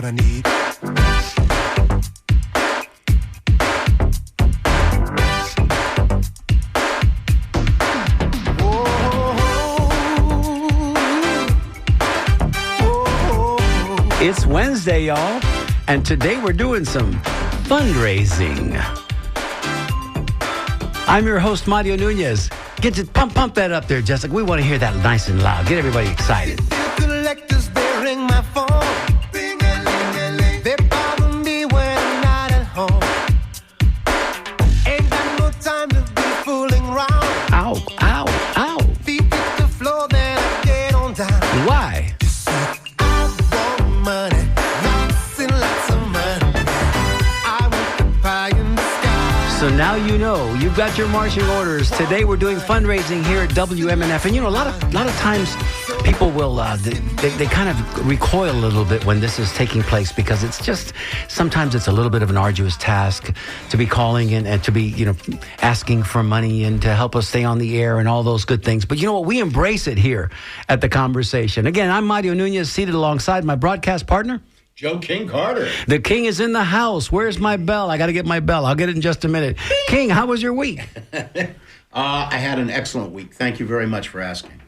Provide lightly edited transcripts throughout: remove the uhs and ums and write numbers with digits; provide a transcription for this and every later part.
I need. It's Wednesday, y'all, and today we're doing some fundraising. I'm your host, Mario Nunez. Get to pump that up there, Jessica. We want to hear that nice and loud. Get everybody excited. Collectors, they ring my phone. They bother me when I'm not at home. Ain't got no time to be fooling around. Ow, ow, ow. Feet hit the floor, then I get on down. Why? So now you know, you've got your marching orders. Today we're doing fundraising here at WMNF. And you know, a lot of times people will, they kind of recoil a little bit when this is taking place because it's just, sometimes it's a little bit of an arduous task to be calling and to be, you know, asking for money and to help us stay on the air and all those good things. But you know what? We embrace it here at The Conversation. Again, I'm Mario Nunez, seated alongside my broadcast partner, Joe King Carter. The King is in the house. Where's my bell? I got to get my bell. I'll get it in just a minute. King, how was your week? I had an excellent week. Thank you very much for asking.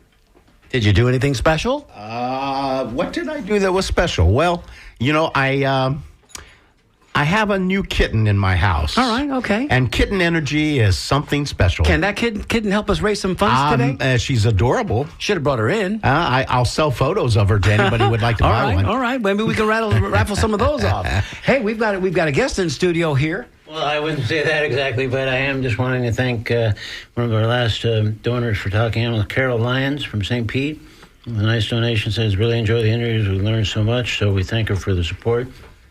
Did you do anything special? What did I do that was special? Well, you know, I have a new kitten in my house. All right, okay. And kitten energy is something special. Can that kitten help us raise some funds today? She's adorable. Should have brought her in. I'll sell photos of her to anybody who would like to buy one. All right. Maybe we can raffle some of those off. Hey, we've got a guest in studio here. Well, I wouldn't say that exactly, but I am just wanting to thank one of our last donors for talking animals, Carol Lyons from St. Pete. A nice donation, says, really enjoy the interviews. We learned so much, so we thank her for the support.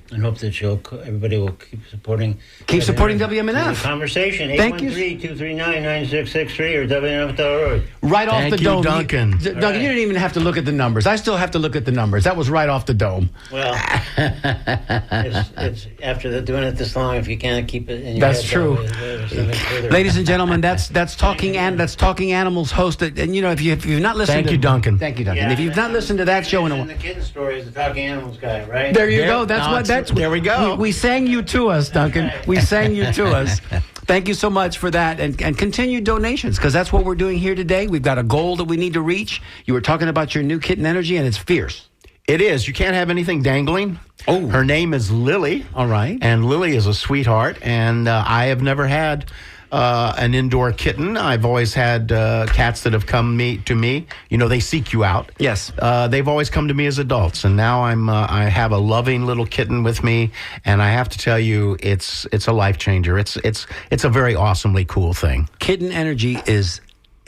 And hope that everybody will keep supporting. Keep supporting WMNF. The Conversation. Thank you. 813-239-9663 or WMNF.org. Right off the dome. Duncan. Duncan, right. You didn't even have to look at the numbers. I still have to look at the numbers. That was right off the dome. Well, it's after doing it this long, if you can't keep it in your That's head, true. further. Ladies and gentlemen, that's Talking Animals host. And you know, if you've not listened, Thank you, Duncan. Thank you, Duncan. Yeah, if you've not listened to that show in a the kitten story is the Talking Animals guy, right? There you go. There we go. We sang you to us, Duncan. We sang you to us. Thank you so much for that. And continued donations, because that's what we're doing here today. We've got a goal that we need to reach. You were talking about your new kitten energy, and it's fierce. It is. You can't have anything dangling. Oh. Her name is Lily. All right. And Lily is a sweetheart. And I have never had an indoor kitten. I've always had cats that have come to me. You know, they seek you out. Yes. They've always come to me as adults, and now I have a loving little kitten with me, and I have to tell you, it's a life changer. It's a very awesomely cool thing. Kitten energy is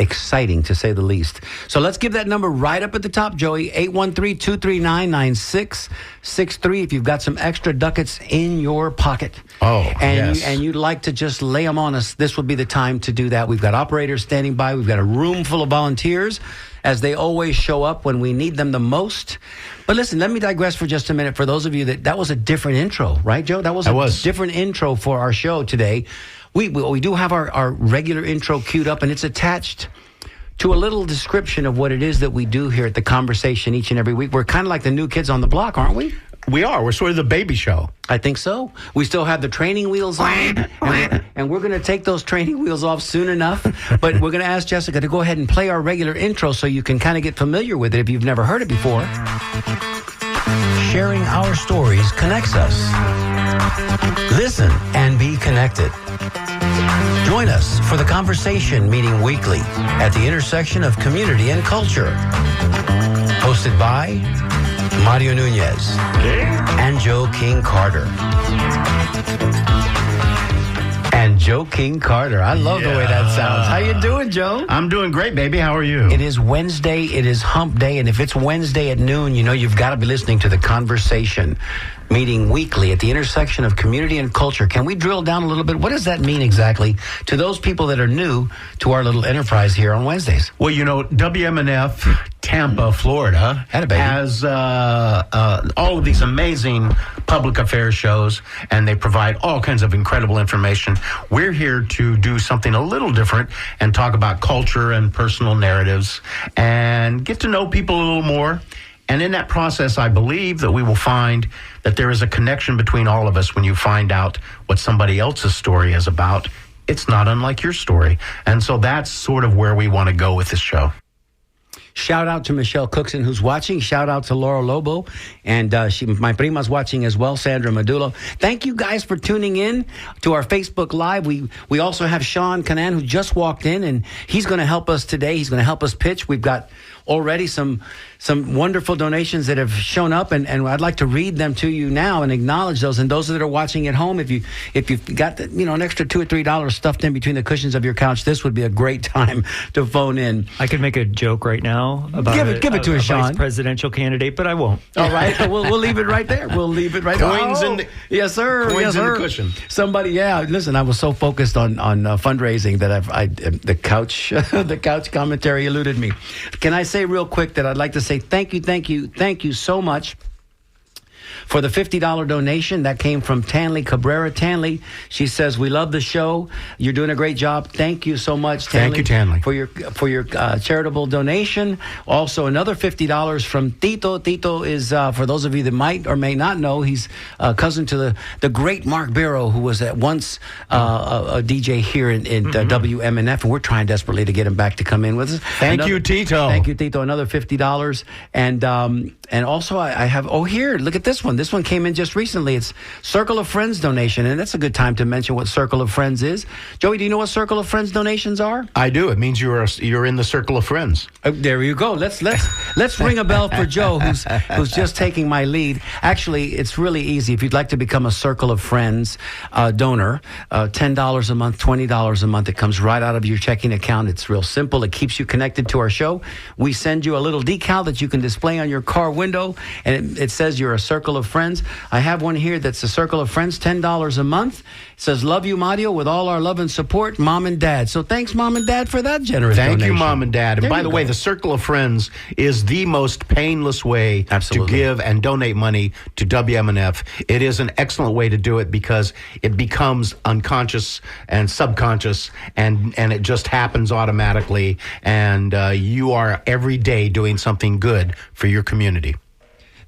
exciting, to say the least. So let's give that number right up at the top, Joey. 813-239-9663. If you've got some extra ducats in your pocket. Oh, and yes. and you'd like to just lay them on us, this would be the time to do that. We've got operators standing by. We've got a room full of volunteers, as they always show up when we need them the most. But listen, let me digress for just a minute. For those of you that was a different intro, right, Joe? That was a different intro for our show today. We do have our regular intro queued up, and it's attached to a little description of what it is that we do here at The Conversation each and every week. We're kind of like the new kids on the block, aren't we? We are. We're sort of the baby show. I think so. We still have the training wheels on, and we're going to take those training wheels off soon enough. But we're going to ask Jessica to go ahead and play our regular intro so you can kind of get familiar with it if you've never heard it before. Sharing our stories connects us. Listen and be connected. Join us for The Conversation, meeting weekly at the intersection of community and culture. Hosted by Mario Nunez and Joe King Carter. And Joe King Carter. I love the way that sounds. How you doing, Joe? I'm doing great, baby. How are you? It is Wednesday. It is hump day. And if it's Wednesday at noon, you know you've got to be listening to The Conversation, meeting weekly at the intersection of community and culture. Can we drill down a little bit? What does that mean exactly to those people that are new to our little enterprise here on Wednesdays? Well, you know, WMNF Tampa, Florida has all of these amazing public affairs shows, and they provide all kinds of incredible information. We're here to do something a little different and talk about culture and personal narratives and get to know people a little more. And in that process, I believe that we will find that there is a connection between all of us when you find out what somebody else's story is about. It's not unlike your story. And so that's sort of where we want to go with this show. Shout out to Michelle Cookson, who's watching. Shout out to Laura Lobo. And my prima's watching as well, Sandra Medulo. Thank you guys for tuning in to our Facebook Live. We also have Sean Canan, who just walked in, and he's going to help us today. He's going to help us pitch. We've got already some wonderful donations that have shown up, and I'd like to read them to you now and acknowledge those. And those that are watching at home, if you've got an extra $2 or $3 stuffed in between the cushions of your couch, this would be a great time to phone in. I could make a joke right now about give it to us, Sean. Vice presidential candidate, but I won't. All right, we'll leave it right there. We'll leave it right there. Coins in the yes, sir. Coins yes, in sir. the cushion. Somebody, yeah. Listen, I was so focused on fundraising that the couch commentary eluded me. Can I say real quick that I'd like to say thank you so much for the $50 donation that came from Tanley Cabrera. Tanley, she says, we love the show. You're doing a great job. Thank you so much, Tanley. Thank you, Tanley. For your charitable donation. Also, another $50 from Tito. Tito is, for those of you that might or may not know, he's a cousin to the great Mark Barrow, who was at once a DJ here in WMNF, and we're trying desperately to get him back to come in with us. Thank you, Tito. Thank you, Tito. Another $50. And also, I have, here, look at this one. This one came in just recently. It's Circle of Friends donation, and that's a good time to mention what Circle of Friends is. Joey, do you know what Circle of Friends donations are? I do. It means you're in the circle of friends. There you go. Let's ring a bell for Joe, who's just taking my lead. Actually, it's really easy. If you'd like to become a Circle of Friends donor, $10 a month, $20 a month. It comes right out of your checking account. It's real simple. It keeps you connected to our show. We send you a little decal that you can display on your car window, and it says you're a Circle of Friends. I have one here that's a Circle of Friends, $10 a month. It says, love you, Mario, with all our love and support, Mom and Dad. So thanks, Mom and Dad, for that generous donation. Thank you, Mom and Dad. And by the way, the Circle of Friends is the most painless way to give and donate money to WMNF. It is an excellent way to do it because it becomes unconscious and subconscious, and it just happens automatically. And you are every day doing something good for your community.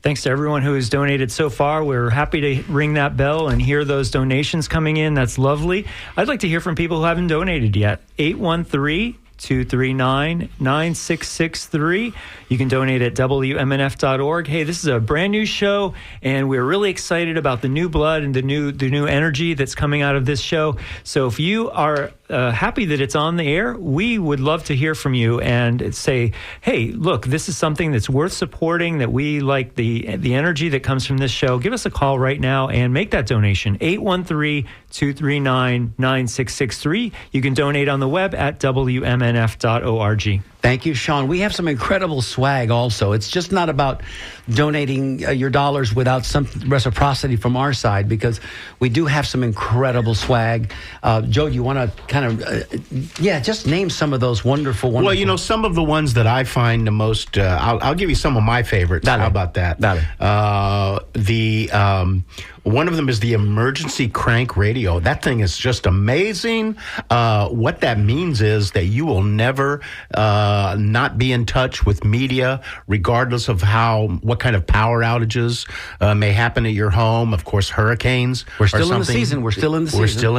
Thanks to everyone who has donated so far. We're happy to ring that bell and hear those donations coming in. That's lovely. I'd like to hear from people who haven't donated yet. 813-239-9663. You can donate at WMNF.org. Hey, this is a brand new show, and we're really excited about the new blood and the new energy that's coming out of this show. So if you are happy that it's on the air, we would love to hear from you and say, hey, look, this is something that's worth supporting, that we like the energy that comes from this show. Give us a call right now and make that donation. 813-239-9663. You can donate on the web at WMNF.org. Thank you, Sean. We have some incredible swag also. It's just not about donating your dollars without some reciprocity from our side, because we do have some incredible swag. Joe, do you want to kind of, just name some of those wonderful. Well, some of the ones that I find the most, I'll give you some of my favorites. Dale. How about that? One of them is the emergency crank radio. That thing is just amazing. What that means is that you will never not be in touch with media, regardless of what kind of power outages may happen at your home. Of course, hurricanes. We're still in the season. We're still in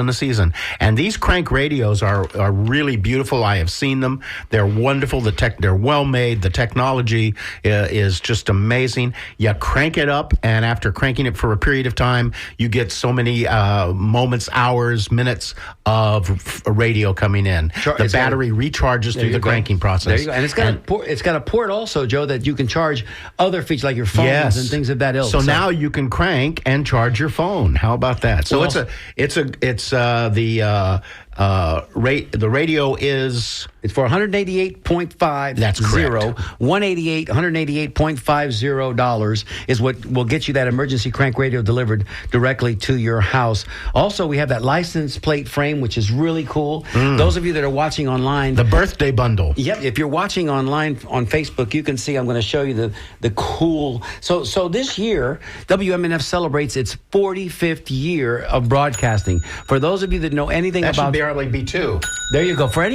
the season. And these crank radios are really beautiful. I have seen them. They're wonderful. They're well made. The technology is just amazing. You crank it up, and after cranking it for a period of time, you get so many moments, hours, minutes of radio coming in. The battery recharges through the cranking process. There you go. And it's got a port also, Joe, that you can charge other features like your phones and things of that ilk. So now you can crank and charge your phone. How about that? So the radio is... It's for $188.50. That's correct. $188.50 is what will get you that emergency crank radio delivered directly to your house. Also, we have that license plate frame, which is really cool. Those of you that are watching online, the birthday bundle. Yep. If you're watching online on Facebook, you can see. I'm going to show you the cool. So this year, WMNF celebrates its 45th year of broadcasting. For those of you that know anything that about, should barely be two. There you go. For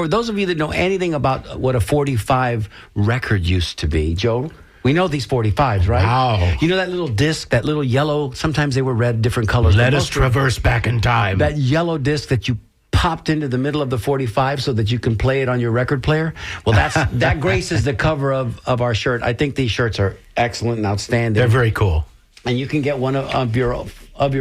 those of you that know anything about what a 45 record used to be, Joe. We know these 45s, right? Wow. You know that little disc, that little yellow, sometimes they were red, different colors. Let but us most traverse back in time. that yellow disc that you popped into the middle of the 45 so that you can play it on your record player. Well, that graces the cover of our shirt. I think these shirts are excellent and outstanding. They're very cool. And you can get one of your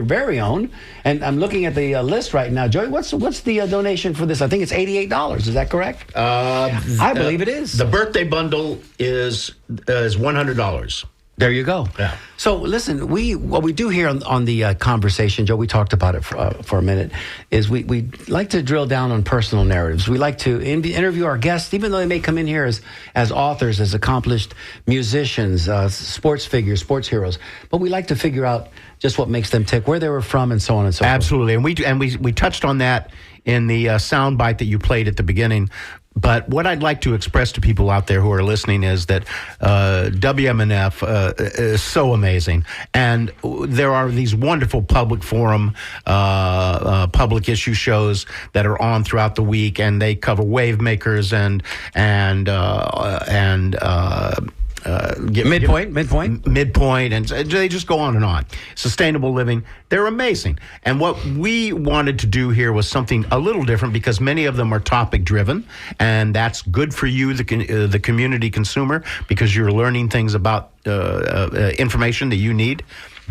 very own. And I'm looking at the list right now. Joey, what's the donation for this? I think it's $88. Is that correct? I believe it is. The birthday bundle is $100. There you go. Yeah. So listen, what we do here on the conversation, Joe, we talked about it for a minute, is we like to drill down on personal narratives. We like to interview our guests, even though they may come in here as authors, as accomplished musicians, sports figures, sports heroes. But we like to figure out just what makes them tick, where they were from, and so on and so forth. Absolutely. And we touched on that in the sound bite that you played at the beginning. But what I'd like to express to people out there who are listening is that WMNF is so amazing. And there are these wonderful public forum, public issue shows that are on throughout the week, and they cover wave makers and midpoint, and they just go on and on. Sustainable living, they're amazing. And what we wanted to do here was something a little different, because many of them are topic driven, and that's good for you, the community consumer, because you're learning things about information that you need.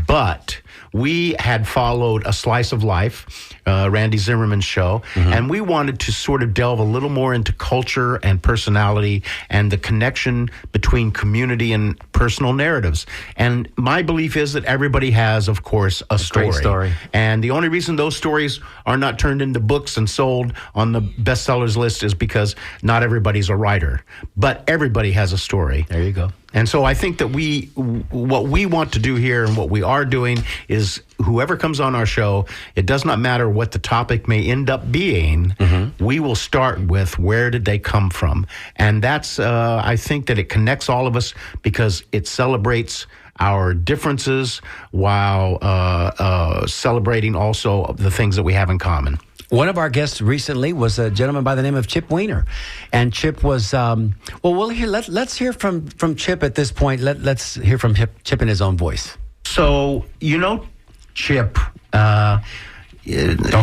But we had followed A Slice of Life, Randy Zimmerman's show, and we wanted to sort of delve a little more into culture and personality and the connection between community and personal narratives. And my belief is that everybody has, of course, a story. Great story. And the only reason those stories are not turned into books and sold on the bestsellers list is because not everybody's a writer. But everybody has a story. There you go. And so I think that what we want to do here and what we are doing is whoever comes on our show, it does not matter what the topic may end up being, we will start with where did they come from. And that's, I think that it connects all of us because it celebrates our differences while celebrating also the things that we have in common. One of our guests recently was a gentleman by the name of Chip Weiner, and Chip was let's hear from Chip at this point. Let's hear from Chip in his own voice. So Chip. Don't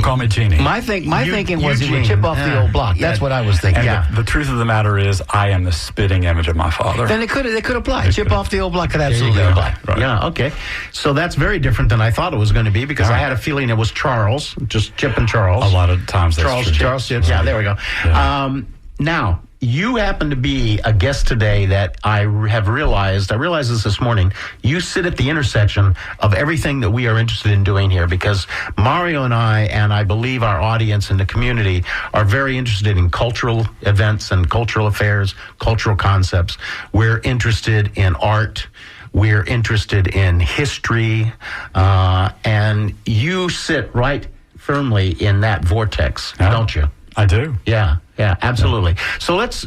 call me Jeannie. My thinking was he would Eugene. chip off the old block. That's what I was thinking. And the truth of the matter is, I am the spitting image of my father. Then they could apply. Chip off the old block could absolutely apply. Right. Yeah, okay. So that's very different than I thought it was going to be, because I had a feeling it was Charles, just Chip and Charles. A lot of times that's Charles true. Chips. Yeah, there we go. Yeah. Now, you happen to be a guest today that I realized this morning, you sit at the intersection of everything that we are interested in doing here, because Mario and I believe our audience and the community are very interested in cultural events and cultural affairs, cultural concepts. We're interested in art. We're interested in history. And you sit right firmly in that vortex, don't you? I do. Yeah, absolutely. So let's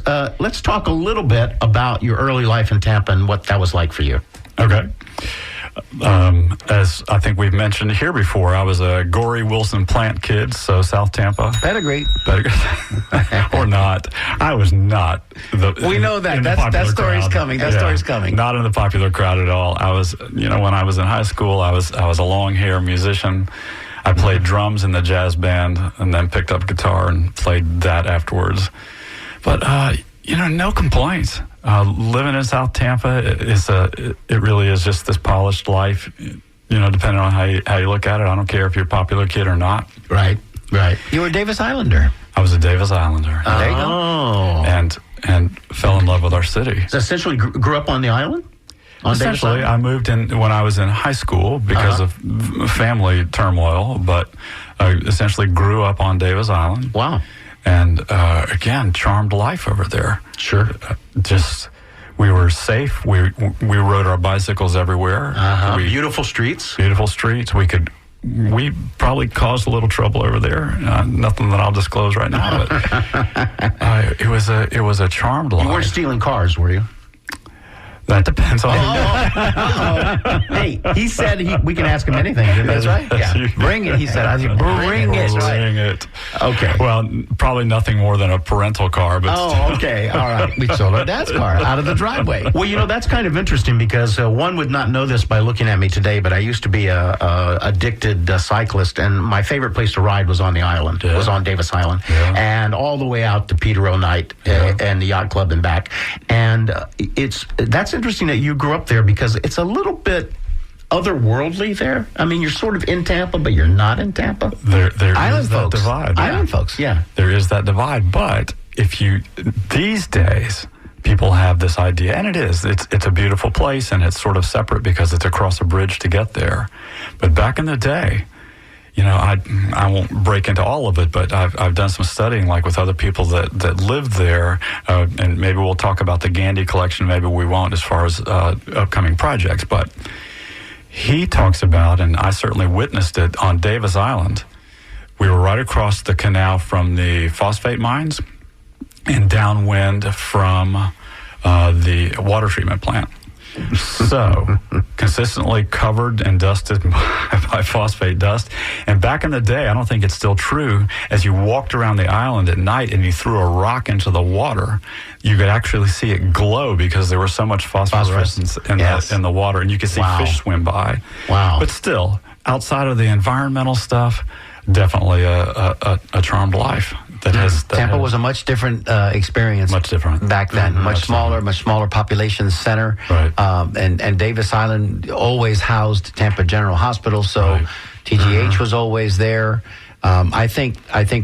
talk a little bit about your early life in Tampa and what that was like for you. Okay. As I think we've mentioned here before, I was a Gory Wilson plant kid, so South Tampa. Pedigree. Or not. I was not. We know that. That story's coming. That story's coming. Not in the popular crowd at all. I was, when I was in high school, I was a long hair musician. I played drums in the jazz band and then picked up guitar and played that afterwards. But, no complaints. Living in South Tampa it really is just this polished life, depending on how you look at it. I don't care if you're a popular kid or not. Right. You were a Davis Islander. I was a Davis Islander. There you go. Oh. And fell in love with our city. So essentially grew up on the island? Essentially, I moved in when I was in high school because of family turmoil, but I essentially grew up on Davis Island. Wow. And again, charmed life over there. Sure. We were safe. We rode our bicycles everywhere. Beautiful streets. Beautiful streets. We probably caused a little trouble over there. Nothing that I'll disclose right now, but it was a charmed life. You weren't stealing cars, were you? That depends on. Hey, he said we can ask him anything. That's right. Yeah. Bring it, he said. I said, bring it. Bring it. Okay. Well, probably nothing more than a parental car, but Oh, okay. All right. We stole our dad's car out of the driveway. Well, that's kind of interesting because one would not know this by looking at me today, but I used to be a addicted cyclist, and my favorite place to ride was on the island. Yeah. It was on Davis Island, Yeah. and all the way out to Peter O'Knight and the yacht club and back. And that's interesting that you grew up there because it's a little bit otherworldly there. I mean, you're sort of in Tampa, but you're not in Tampa. there Island is that folks. divide. Island folks. Yeah. There is that divide, but these days, people have this idea, and it's a beautiful place, and it's sort of separate because it's across a bridge to get there. But back in the day, I won't break into all of it, but I've done some studying, like with other people that lived there, and maybe we'll talk about the Gandy collection. Maybe we won't, as far as upcoming projects. But he talks about, and I certainly witnessed it on Davis Island. We were right across the canal from the phosphate mines, and downwind from the water treatment plant. So, consistently covered and dusted by phosphate dust. And back in the day, I don't think it's still true, as you walked around the island at night and you threw a rock into the water, you could actually see it glow because there was so much phosphorescence in the water, and you could see fish swim by. Wow. But still, outside of the environmental stuff, definitely a charmed life. Tampa was a much different experience. Much different. Back then. Much smaller population center. Right. And Davis Island always housed Tampa General Hospital, so TGH was always there. I think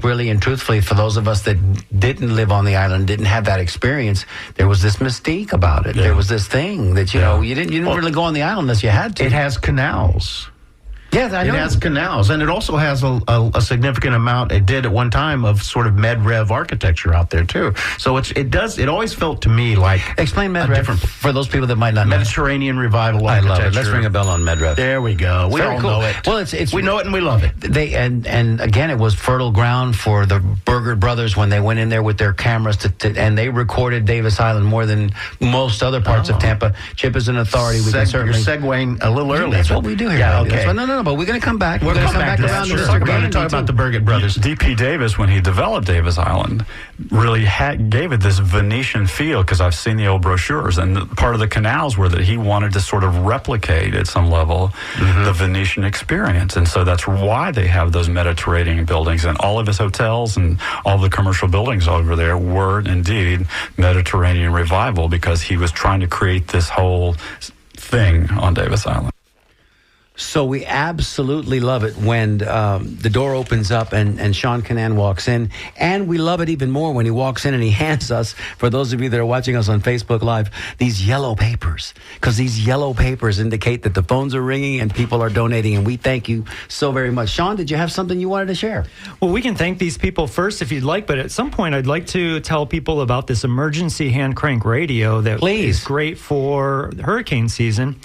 really and truthfully, for those of us that didn't live on the island, didn't have that experience, there was this mystique about it. Yeah. There was this thing that, you didn't really go on the island unless you had to. It has canals. Yes, I know. It has canals, and it also has a significant amount. It did at one time of sort of Med-Rev architecture out there too. So it always felt to me like Explain Med-Rev for those people that might not know. Mediterranean revival I architecture. love it. Let's ring a bell on Med-Rev. There we go. We Very all cool. know it. Well, it's we know it and we love it. And again, it was fertile ground for the Burger brothers when they went in there with their cameras and they recorded Davis Island more than most other parts of Tampa. Chip is an authority. We can certainly. You're segueing a little early. That's what we do here. Yeah, baby. okay. No, but we're going to come back. We're going to come back around to to talk Mr. about the Burgett brothers. D.P. Davis, when he developed Davis Island, really gave it this Venetian feel, because I've seen the old brochures, and part of the canals were that he wanted to sort of replicate at some level the Venetian experience. And so that's why they have those Mediterranean buildings, and all of his hotels and all the commercial buildings over there were indeed Mediterranean revival, because he was trying to create this whole thing on Davis Island. So we absolutely love it when the door opens up and Sean Kinane walks in. And we love it even more when he walks in and he hands us, for those of you that are watching us on Facebook Live, these yellow papers. Because these yellow papers indicate that the phones are ringing and people are donating. And we thank you so very much. Sean, did you have something you wanted to share? Well, we can thank these people first if you'd like, but at some point I'd like to tell people about this emergency hand crank radio that is great for hurricane season.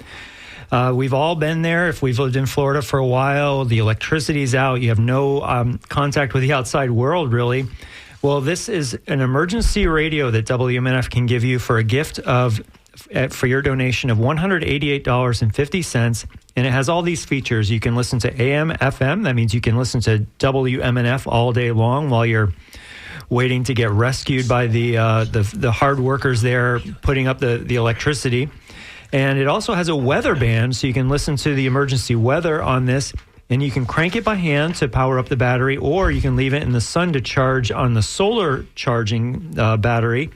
We've all been there. If we've lived in Florida for a while, the electricity's out. You have no contact with the outside world, really. Well, this is an emergency radio that WMNF can give you for a gift for your donation of $188.50. And it has all these features. You can listen to AM, FM. That means you can listen to WMNF all day long while you're waiting to get rescued by the hard workers there putting up the electricity. And it also has a weather band, so you can listen to the emergency weather on this, and you can crank it by hand to power up the battery, or you can leave it in the sun to charge on the solar charging battery,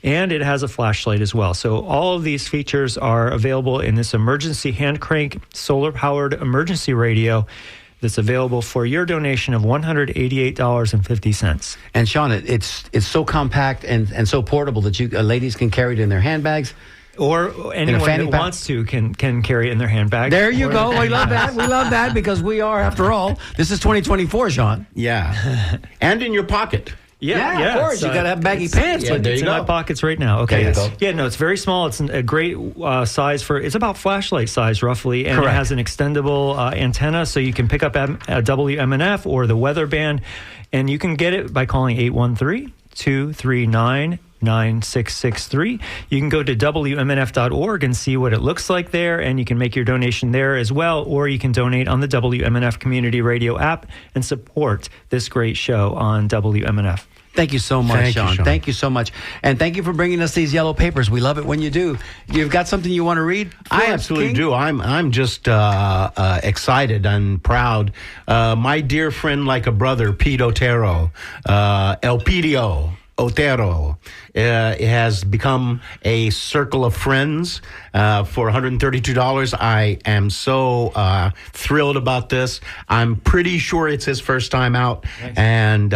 and it has a flashlight as well. So all of these features are available in this emergency hand crank solar-powered emergency radio that's available for your donation of $188.50. And Sean, it's so compact and so portable that ladies can carry it in their handbags. Or anyone that wants to can carry it in their handbag. There you go. We love that. We love that because we are, after all, this is 2024, Sean. Yeah. And in your pocket. Yeah, of course. You got to have baggy pants. But it's in my pockets right now. Okay. There you go. Yeah, no, it's very small. It's a great size it's about flashlight size roughly. And Correct. It has an extendable antenna, so you can pick up WMNF or the weather band. And you can get it by calling 813-239 9663. You can go to WMNF.org and see what it looks like there, and you can make your donation there as well, or you can donate on the WMNF Community Radio app and support this great show on WMNF. Thank you so much, Thank you, Sean. Sean. Thank you so much. And thank you for bringing us these yellow papers. We love it when you do. You've got something you want to read? I absolutely do. I'm just excited and proud. My dear friend, like a brother, Pete Otero, Elpidio Otero, has become a circle of friends for $132. I am so thrilled about this. I'm pretty sure it's his first time out, and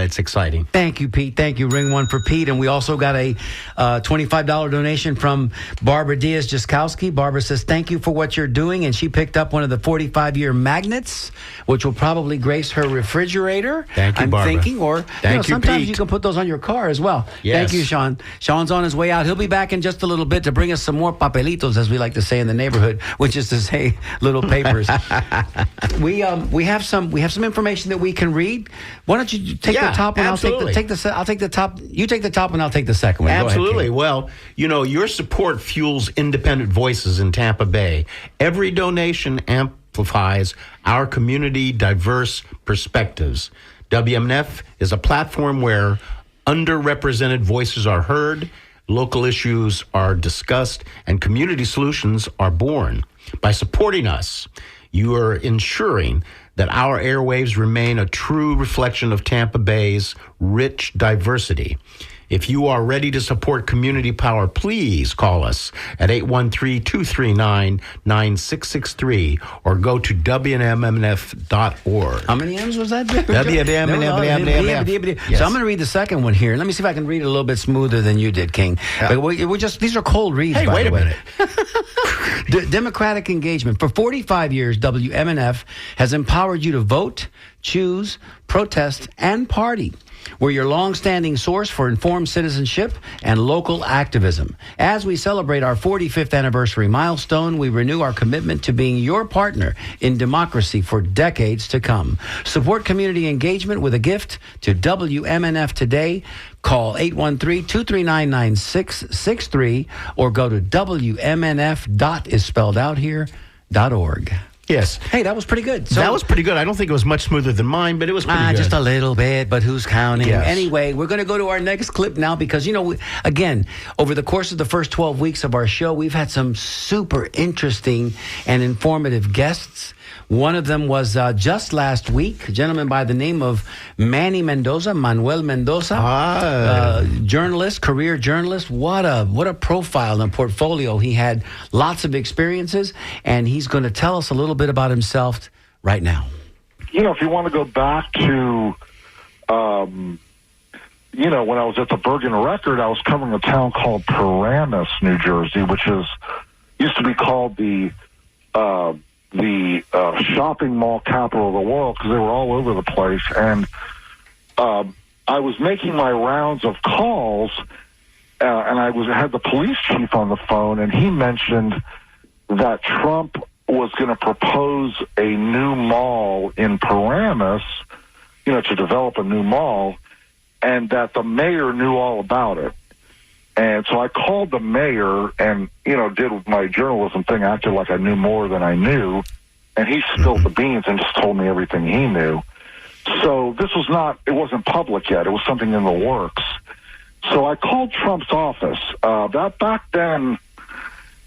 it's exciting. Thank you, Pete. Thank you. Ring one for Pete. And we also got a $25 donation from Barbara Diaz-Jaskowski. Barbara says, thank you for what you're doing. And she picked up one of the 45-year magnets, which will probably grace her refrigerator. Thank you, I'm Barbara. thinking, or Thank you, sometimes Pete. you can put those on your car as well. Yes. Thank you, Sean. Sean's on his way out. He'll be back in just a little bit to bring us some more papelitos, as we like to say in the neighborhood, which is to say little papers. we have some information that we can read. Why don't you take the top one? absolutely. I'll take the top. You take the top and I'll take the second one. Go ahead, Absolutely. Kate. Well, your support fuels independent voices in Tampa Bay. Every donation amplifies our community diverse perspectives. WMNF is a platform where underrepresented voices are heard, local issues are discussed, and community solutions are born. By supporting us, you are ensuring that our airwaves remain a true reflection of Tampa Bay's rich diversity. If you are ready to support community power, please call us at 813-239-9663 or go to WMNF.org. How many M's was that? WMNF. So I'm going to read the second one here. Let me see if I can read it a little bit smoother than you did, King. But these are cold reads, Hey, by wait the a way. minute. Democratic engagement. For 45 years, WMNF has empowered you to vote, choose, protest, and party. We're your long-standing source for informed citizenship and local activism. As we celebrate our 45th anniversary milestone, we renew our commitment to being your partner in democracy for decades to come. Support community engagement with a gift to WMNF today. Call 813-239-9663 or go to WMNF.org. Yes. Hey, that was pretty good. That was pretty good. I don't think it was much smoother than mine, but it was pretty good. Just a little bit, but who's counting? Yes. Anyway, we're going to go to our next clip now because, again, over the course of the first 12 weeks of our show, we've had some super interesting and informative guests. One of them was just last week, a gentleman by the name of Manuel Mendoza, journalist, career journalist. What a profile and portfolio. He had lots of experiences, and he's going to tell us a little bit about himself right now. If you want to go back to, when I was at the Bergen Record, I was covering a town called Paramus, New Jersey, which used to be called the shopping mall capital of the world because they were all over the place. And I was making my rounds of calls, and I had the police chief on the phone, and he mentioned that Trump was going to propose a new mall in Paramus, to develop a new mall, and that the mayor knew all about it. And so I called the mayor and, did my journalism thing, acted like I knew more than I knew. And he spilled the beans and just told me everything he knew. So it wasn't public yet. It was something in the works. So I called Trump's office. Back then,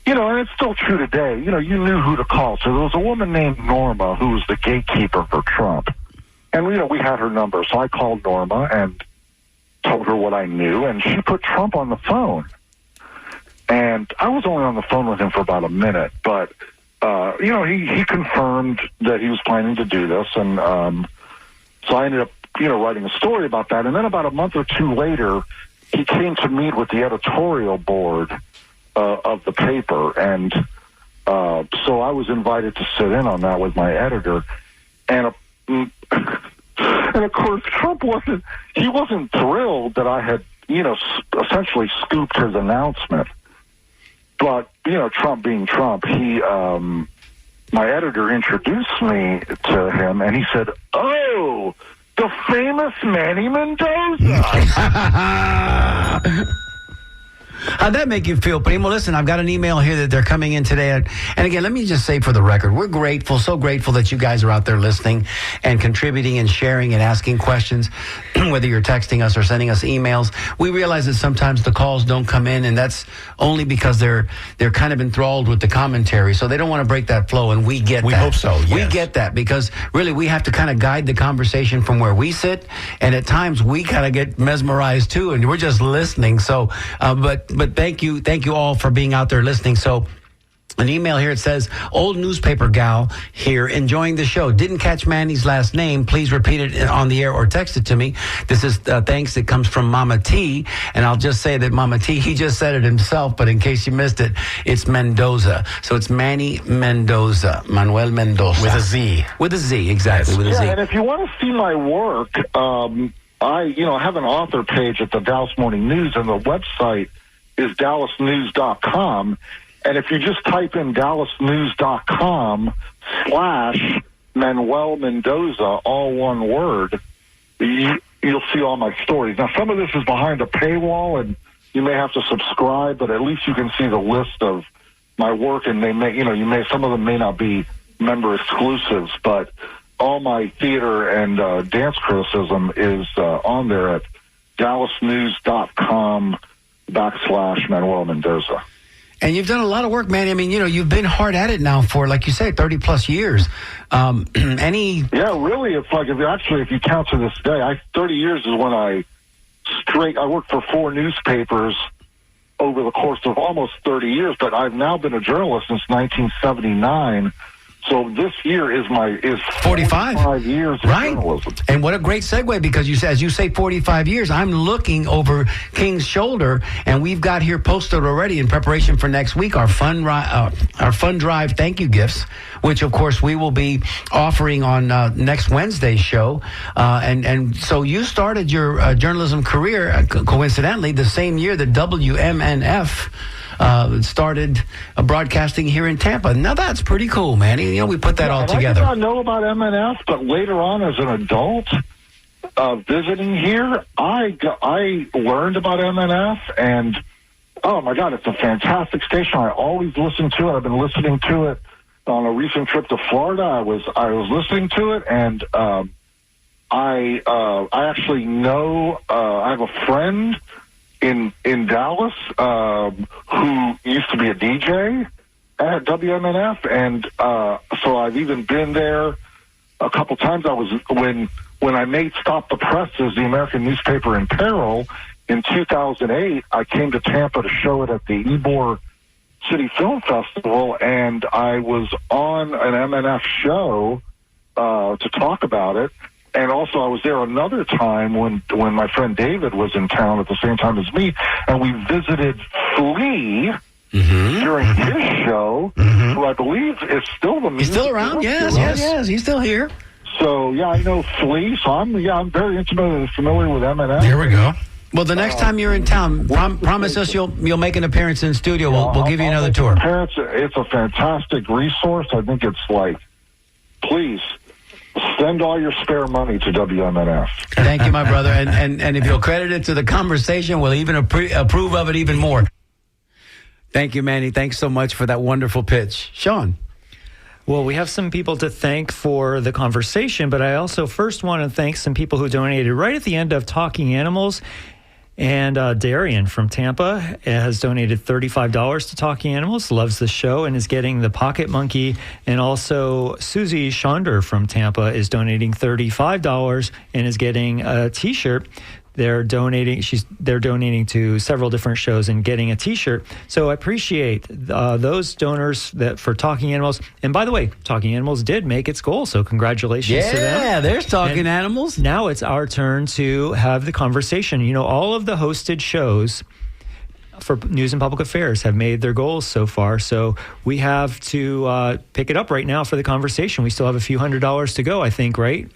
and it's still true today, you knew who to call. So there was a woman named Norma who was the gatekeeper for Trump. And, we had her number. So I called Norma and told her what I knew, and she put Trump on the phone. And I was only on the phone with him for about a minute, but, he confirmed that he was planning to do this, and so I ended up, writing a story about that. And then about a month or two later, he came to meet with the editorial board of the paper, and so I was invited to sit in on that with my editor, and and of course, Trump wasn't thrilled that I had, essentially scooped his announcement. But, Trump being Trump, my editor introduced me to him, and he said, "Oh, the famous Manny Mendoza." How'd that make you feel, Primo? Listen, I've got an email here that they're coming in today. And again, let me just say for the record, we're grateful, so grateful that you guys are out there listening and contributing and sharing and asking questions, whether you're texting us or sending us emails. We realize that sometimes the calls don't come in, and that's only because they're kind of enthralled with the commentary. So they don't want to break that flow, and we get that. We hope so, yes. We get that because really we have to kind of guide the conversation from where we sit, and at times we kind of get mesmerized too, and we're just listening. So, but thank you all for being out there listening. So, an email here, it says, old newspaper gal here, enjoying the show. Didn't catch Manny's last name. Please repeat it on the air or text it to me. This is thanks. It comes from Mama T. And I'll just say that Mama T, he just said it himself, but in case you missed it, it's Mendoza. So it's Manny Mendoza, Manuel Mendoza. With a Z. With a Z, exactly, with a Z. And if you want to see my work, I have an author page at the Dallas Morning News, and the website is dallasnews.com. And if you just type in dallasnews.com/Manuel Mendoza, all one word, you'll see all my stories. Now, some of this is behind a paywall, and you may have to subscribe, but at least you can see the list of my work, and they may, some of them may not be member exclusives, but all my theater and dance criticism is on there at dallasnews.com/Manuel Mendoza. And you've done a lot of work, Manny. I mean, you've been hard at it now for, like you say, 30 plus years. Yeah, really. It's like, if you count to this day, 30 years is when I worked for 4 newspapers over the course of almost 30 years, but I've now been a journalist since 1979. So this year is 45 years of journalism. And what a great segue, because as you say 45 years, I'm looking over King's shoulder, and we've got here posted already in preparation for next week our fund drive thank you gifts, which of course we will be offering on next Wednesday's show. And so you started your journalism career, coincidentally, the same year that WMNF started broadcasting here in Tampa. Now that's pretty cool, man. We put that all together. I did not know about MNF, but later on, as an adult visiting here, I learned about MNF, and oh my God, it's a fantastic station. I always listen to it. I've been listening to it on a recent trip to Florida. I was listening to it, and I actually know I have a friend in Dallas who used to be a DJ at WMNF, and so I've even been there a couple times. I was when I made Stop the Presses, the American newspaper in peril, in 2008. I came to Tampa to show it at the Ybor City Film Festival, and I was on an MNF show to talk about it. And also, I was there another time when my friend David was in town at the same time as me, and we visited Flea during his show, who I believe is still the music. He's still around? Yes, he's still here. So, yeah, I know Flea, so I'm very intimately familiar with M&M. Here we go. Well, the next time you're in town, promise us you'll make an appearance in the studio. We'll give you another tour. It's a fantastic resource. I think it's please, send all your spare money to WMNF. Thank you, my brother. And if you'll credit it to the conversation, we'll even approve of it even more. Thank you, Manny. Thanks so much for that wonderful pitch. Sean. Well, we have some people to thank for the conversation, but I also first want to thank some people who donated right at the end of Talking Animals. And Darian from Tampa has donated $35 to Talking Animals, loves the show, and is getting the Pocket Monkey. And also Susie Schonder from Tampa is donating $35 and is getting a T-shirt. They're donating to several different shows and getting a T-shirt. So I appreciate those donors for Talking Animals. And by the way, Talking Animals did make its goal, so congratulations to them. Yeah, there's Talking Animals. Now it's our turn to have the conversation. All of the hosted shows for News and Public Affairs have made their goals so far. So we have to pick it up right now for the conversation. We still have a few $100s to go, I think, right?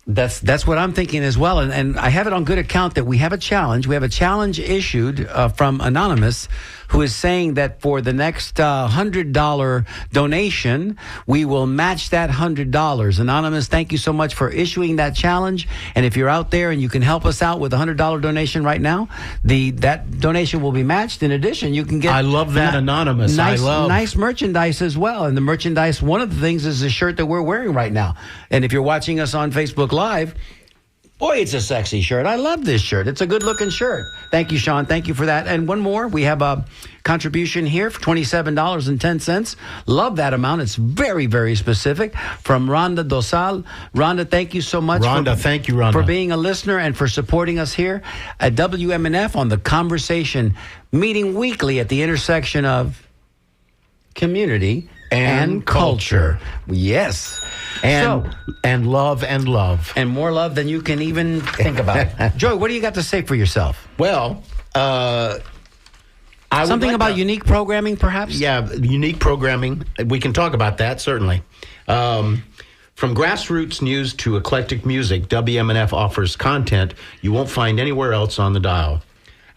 That's what I'm thinking as well. And I have it on good account that we have a challenge. We have a challenge issued from Anonymous, who is saying that for the next $100 donation, we will match that $100. Anonymous, thank you so much for issuing that challenge. And if you're out there and you can help us out with a $100 donation right now, that donation will be matched. In addition, you can get... I love that, Anonymous. Nice merchandise as well. And the merchandise, one of the things is the shirt that we're wearing right now. And if you're watching us on Facebook Live, boy, it's a sexy shirt. I love this shirt. It's a good-looking shirt. Thank you, Sean. Thank you for that. And one more. We have a contribution here for $27.10. Love that amount. It's very, very specific. From Rhonda Dosal. Rhonda, thank you so much. Thank you, Rhonda. For being a listener and for supporting us here at WMNF on The Conversation, meeting weekly at the intersection of community and culture. Yes. And love and love. And more love than you can even think about. Joey, what do you got to say for yourself? Well, something about unique programming, perhaps? Yeah, unique programming. We can talk about that, certainly. From grassroots news to eclectic music, WMNF offers content you won't find anywhere else on the dial.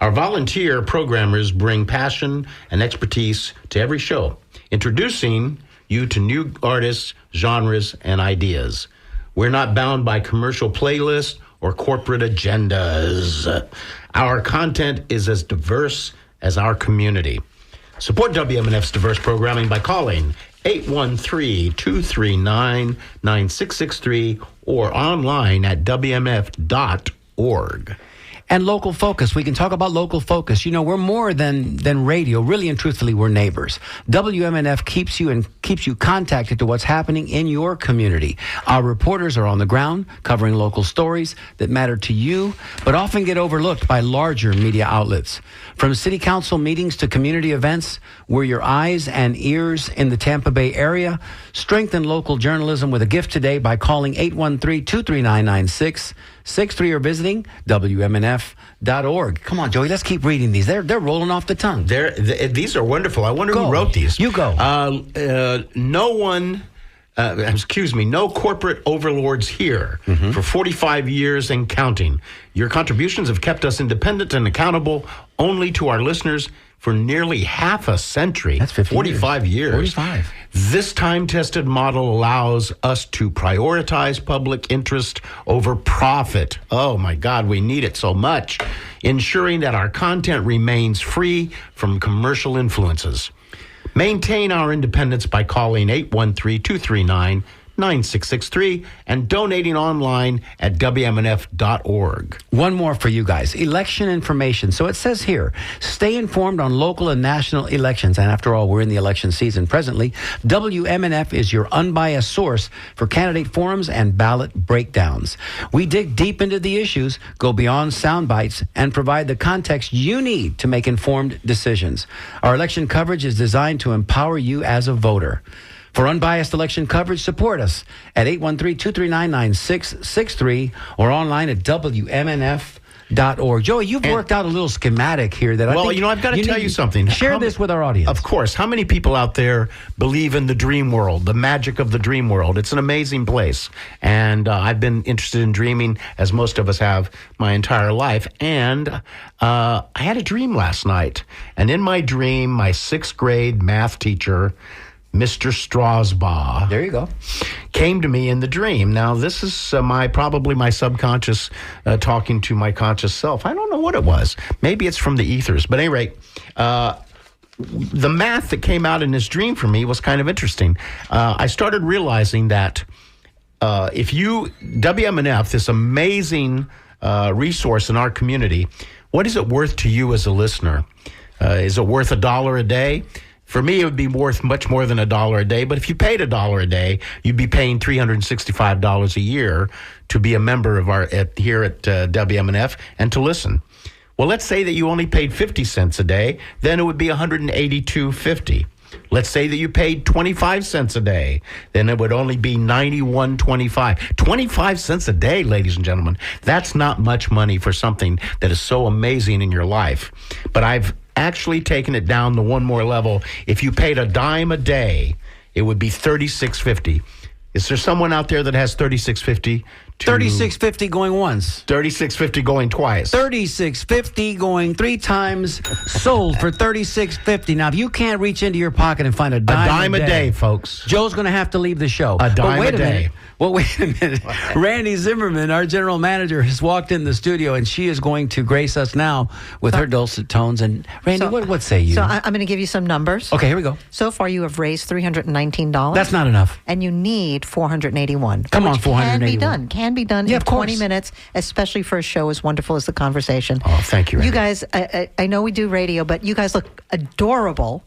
Our volunteer programmers bring passion and expertise to every show, introducing you to new artists, genres, and ideas. We're not bound by commercial playlists or corporate agendas. Our content is as diverse as our community. Support WMNF's diverse programming by calling 813-239-9663 or online at WMNF.org. And local focus. We can talk about local focus. You know, we're more than radio. Really and truthfully, we're neighbors. WMNF keeps you contacted to what's happening in your community. Our reporters are on the ground covering local stories that matter to you, but often get overlooked by larger media outlets. From city council meetings to community events, we're your eyes and ears in the Tampa Bay area. Strengthen local journalism with a gift today by calling 813-239-9663 or visiting WMNF.org. Come on, Joey, let's keep reading these. They're rolling off the tongue. These are wonderful. I wonder who wrote these. You go. No corporate overlords here for 45 years and counting. Your contributions have kept us independent and accountable only to our listeners for nearly half a century. That's 45 years. 45. This time-tested model allows us to prioritize public interest over profit. Oh, my God, we need it so much. Ensuring that our content remains free from commercial influences. Maintain our independence by calling 813-239-9663 and donating online at WMNF.org. One more for you guys. Election information. So it says here, stay informed on local and national elections. And after all, we're in the election season presently. WMNF is your unbiased source for candidate forums and ballot breakdowns. We dig deep into the issues, go beyond sound bites, and provide the context you need to make informed decisions. Our election coverage is designed to empower you as a voter. For unbiased election coverage, support us at 813-239-9663 or online at WMNF.org. Joey, you've worked out a little schematic here that I think... I've got to tell you something. Share this with our audience. Of course. How many people out there believe in the dream world, the magic of the dream world? It's an amazing place. And I've been interested in dreaming, as most of us have, my entire life. And I had a dream last night. And in my dream, my 6th grade math teacher, Mr. Strasbaugh. There you go. Came to me in the dream. Now, this is probably my subconscious talking to my conscious self. I don't know what it was. Maybe it's from the ethers. But at any rate, the math that came out in this dream for me was kind of interesting. I started realizing that WMNF, this amazing resource in our community, what is it worth to you as a listener? Is it worth $1 a day? For me, it would be worth much more than $1 a day. But if you paid $1 a day, you'd be paying $365 a year to be a member of here at WMNF and to listen. Well, let's say that you only paid 50 cents a day, then it would be $182.50. Let's say that you paid 25 cents a day, then it would only be $91.25. 25 cents a day, ladies and gentlemen. That's not much money for something that is so amazing in your life. But I've actually taken it down to one more level. If you paid a dime a day, it would be $36.50. Is there someone out there that has $36.50 36.50 going once. 36.50 going twice. 36.50 going 3 times. Sold for 36.50. Now, if you can't reach into your pocket and find a dime a day, folks. Joe's going to have to leave the show. A dime but wait a day. Minute. Well, wait a minute. Randy Zimmerman, our general manager, has walked in the studio, and she is going to grace us now with her dulcet tones. And Randy, what say you? So I'm going to give you some numbers. Okay, here we go. So far, you have raised $319. That's not enough. And you need $481. Come on, $481. Can be done Yeah, in of course. 20 minutes, especially for a show as wonderful as The Conversation. Oh, thank you, Randy. You guys, I know we do radio, but you guys look adorable.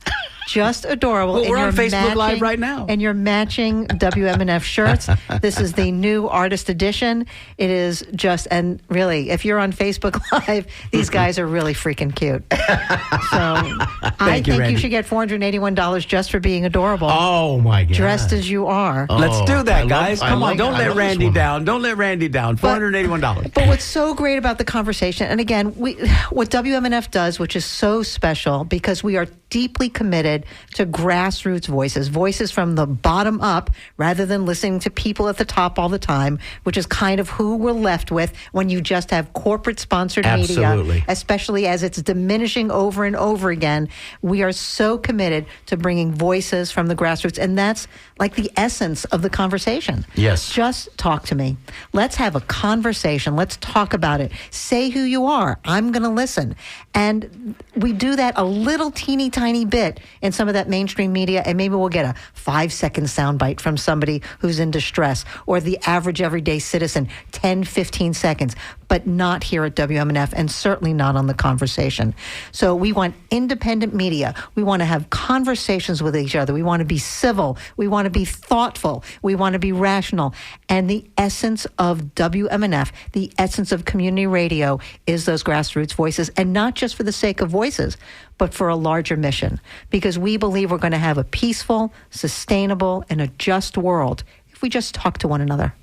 Just adorable. Well, And we're on you're Facebook Live right now. And you're matching WMNF shirts. This is the new artist edition. It is just, and really, if you're on Facebook Live, these guys are really freaking cute. So I think Randy. you should get $481 just for being adorable. Oh, my God. Dressed as you are. Let's do that, guys. Come on, don't I let love Randy this down. Don't let Randy down. $481. But what's so great about the conversation, and again, what WMNF does, which is so special, because we are deeply committed to grassroots voices from the bottom up, rather than listening to people at the top all the time, which is kind of who we're left with when you just have corporate-sponsored Absolutely. media, especially as it's diminishing over and over again. We are so committed to bringing voices from the grassroots, and that's like the essence of the conversation. Yes. Just talk to me. Let's have a conversation. Let's talk about it. Say who you are. I'm going to listen. And we do that a little teeny tiny bit in some of that mainstream media, and maybe we'll get a 5-second soundbite from somebody who's in distress, or the average everyday citizen, 10, 15 seconds, but not here at WMNF, and certainly not on The Conversation. So we want independent media. We want to have conversations with each other. We want to be civil. We want to be thoughtful. We want to be rational. And the essence of WMNF, the essence of community radio, is those grassroots voices, and not just for the sake of voices, but for a larger mission, because we believe we're going to have a peaceful, sustainable, and a just world if we just talk to one another.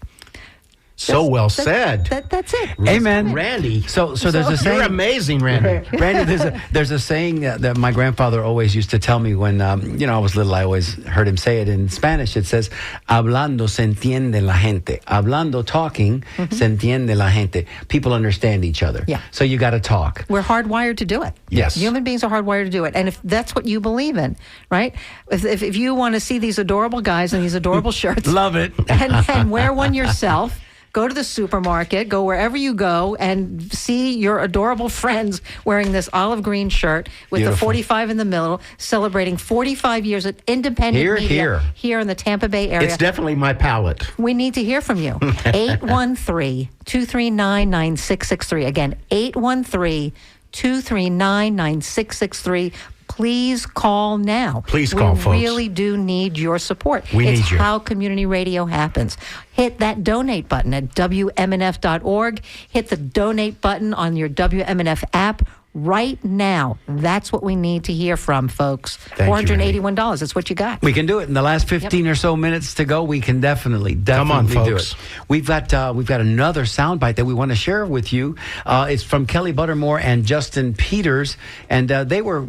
So well said. That's it. Amen. Randy. So there's a saying. You're amazing, Randy. Randy, there's a saying that my grandfather always used to tell me when I was little. I always heard him say it in Spanish. It says, "Hablando se entiende la gente." Hablando, talking, se entiende la gente. People understand each other. Yeah. So you got to talk. We're hardwired to do it. Yes. Human beings are hardwired to do it. And if that's what you believe in, right? If you want to see these adorable guys in these adorable shirts, Love it. and wear one yourself. Go to the supermarket, go wherever you go, and see your adorable friends wearing this olive green shirt with the Beautiful. 45 in the middle, celebrating 45 years of independent media here in the Tampa Bay area. It's definitely my palate. We need to hear from you. 813-239-9663. Again, 813-239-9663. Please call now. Please call, folks. We really do need your support. It's how community radio happens. Hit that donate button at WMNF.org. Hit the donate button on your WMNF app right now. That's what we need to hear from, folks. Thank you, $481. That's what you got. We can do it in the last 15 or so minutes to go. We can definitely Come on, do folks. it. We've got another soundbite that we want to share with you. It's from Kelly Buttermore and Justin Peters, and they were